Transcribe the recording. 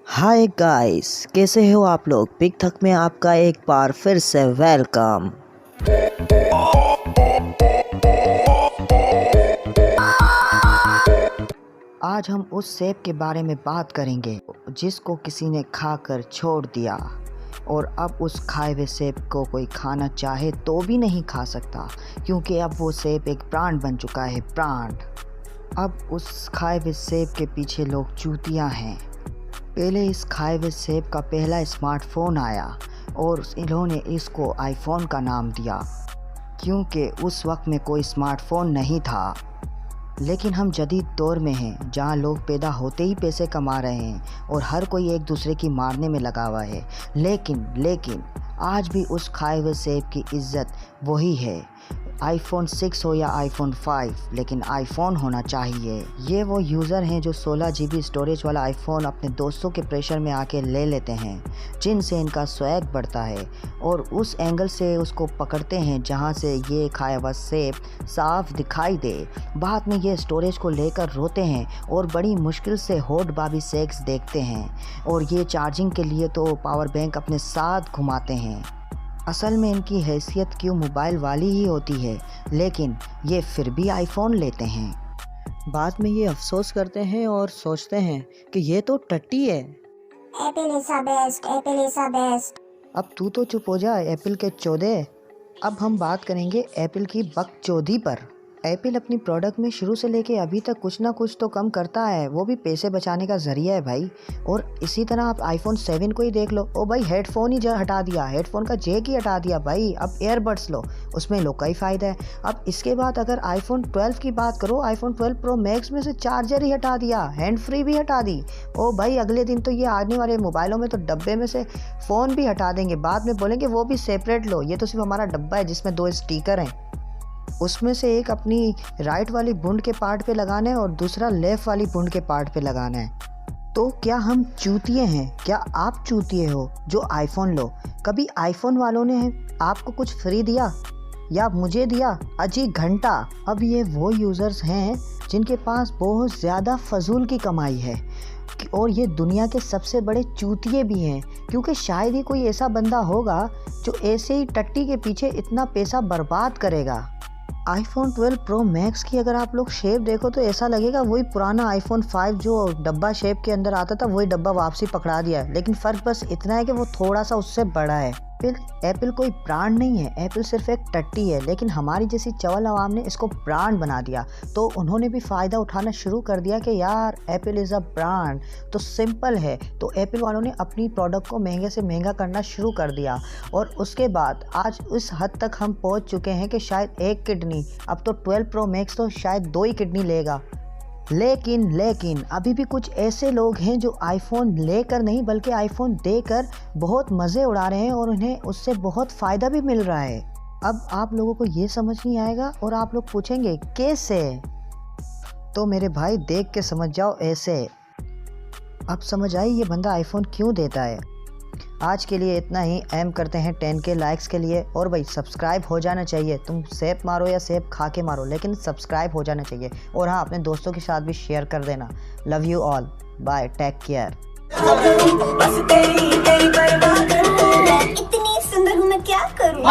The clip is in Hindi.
हाय गाइस, कैसे हो आप लोग। बिग थक में आपका एक बार फिर से वेलकम। आज हम उस सेब के बारे में बात करेंगे जिसको किसी ने खाकर छोड़ दिया और अब उस खाए हुए सेब को कोई खाना चाहे तो भी नहीं खा सकता, क्योंकि अब वो सेब एक ब्रांड बन चुका है, ब्रांड। अब उस खाए हुए सेब के पीछे लोग चूतियाँ हैं। पहले इस खाए हुए सेब का पहला स्मार्टफ़ोन आया और इन्होंने इसको आईफोन का नाम दिया, क्योंकि उस वक्त में कोई स्मार्टफ़ोन नहीं था। लेकिन हम जदीद दौर में हैं, जहां लोग पैदा होते ही पैसे कमा रहे हैं और हर कोई एक दूसरे की मारने में लगा हुआ है। लेकिन आज भी उस खाए हुए सेब की इज़्ज़त वही है। आईफोन 6 हो या आईफोन 5, लेकिन आईफोन होना चाहिए। ये वो यूज़र हैं जो 16 GB स्टोरेज वाला आईफोन अपने दोस्तों के प्रेशर में आके ले लेते हैं, जिनसे इनका स्वैग बढ़ता है और उस एंगल से उसको पकड़ते हैं जहां से ये खाया हुआ सेब साफ दिखाई दे। बाद में ये स्टोरेज को लेकर रोते हैं और बड़ी मुश्किल से हॉट बाबी सेक्स देखते हैं, और ये चार्जिंग के लिए तो पावर बैंक अपने साथ घुमाते हैं। असल में इनकी हैसियत क्यों मोबाइल वाली ही होती है, लेकिन ये फिर भी आईफोन लेते हैं। बाद में ये अफसोस करते हैं और सोचते हैं कि ये तो टट्टी है। Apple is the best, Apple is the best. अब तू तो चुप हो जा एप्पल के चौधे। अब हम बात करेंगे एप्पल की बकचोदी पर। एप्पल अपनी प्रोडक्ट में शुरू से लेके अभी तक कुछ ना कुछ तो कम करता है, वो भी पैसे बचाने का ज़रिया है भाई। और इसी तरह आप आईफोन 7 को ही देख लो, ओ भाई हेडफोन ही हटा दिया, हेडफोन का जैक ही हटा दिया भाई। अब एयरबड्स लो, उसमें लो का ही फ़ायदा है। अब इसके बाद अगर आईफोन 12 की बात करो, आईफोन 12 प्रो मैक्स में से चार्जर ही हटा दिया, हैंड फ्री भी हटा दी। ओ भाई अगले दिन तो ये आने वाले मोबाइलों में तो डब्बे में से फ़ोन भी हटा देंगे, बाद में बोलेंगे वो भी सेपरेट लो, ये तो सिर्फ हमारा डब्बा है जिसमें 2 स्टिकर हैं, उसमें से एक अपनी राइट वाली बूंद के पार्ट पे लगाना है और दूसरा लेफ़्ट वाली बूंद के पार्ट पे लगाना है। तो क्या हम चूतिए हैं? क्या आप चूतिए हो जो आईफोन लो? कभी आईफोन वालों ने आपको कुछ फ्री दिया या मुझे दिया? अजी घंटा। अब ये वो यूज़र्स हैं जिनके पास बहुत ज़्यादा फजूल की कमाई है, और ये दुनिया के सबसे बड़े चूतिए भी हैं, क्योंकि शायद ही कोई ऐसा बंदा होगा जो ऐसे ही टट्टी के पीछे इतना पैसा बर्बाद करेगा। आईफोन 12 प्रो मैक्स की अगर आप लोग शेप देखो तो ऐसा लगेगा वही पुराना आईफोन 5 जो डब्बा शेप के अंदर आता था, वही डब्बा वापसी पकड़ा दिया। लेकिन फ़र्क बस इतना है कि वो थोड़ा सा उससे बड़ा है। एप्पल कोई ब्रांड नहीं है, एप्पल सिर्फ एक टट्टी है, लेकिन हमारी जैसी चवल आवाम ने इसको ब्रांड बना दिया, तो उन्होंने भी फ़ायदा उठाना शुरू कर दिया कि यार एप्पल इज़ अ ब्रांड। तो सिंपल है, तो एप्पल वालों ने अपनी प्रोडक्ट को महंगे से महंगा करना शुरू कर दिया, और उसके बाद आज इस हद तक हम पहुंच चुके हैं कि शायद एक किडनी, अब तो 12 प्रो मैक्स तो शायद 2 ही किडनी लेगा। लेकिन अभी भी कुछ ऐसे लोग हैं जो आईफोन लेकर नहीं बल्कि आईफोन देकर बहुत मज़े उड़ा रहे हैं और उन्हें उससे बहुत फ़ायदा भी मिल रहा है। अब आप लोगों को ये समझ नहीं आएगा और आप लोग पूछेंगे कैसे, तो मेरे भाई देख के समझ जाओ ऐसे। अब समझ आई ये बंदा आईफोन क्यों देता है। आज के लिए इतना ही। एम करते हैं 10K लाइक्स के लिए, और भाई सब्सक्राइब हो जाना चाहिए। तुम सेब मारो या सेब खा के मारो, लेकिन सब्सक्राइब हो जाना चाहिए। और हाँ, अपने दोस्तों के साथ भी शेयर कर देना। Love you all, bye, take care. इतनी सुंदर हूँ मैं क्या करूँ?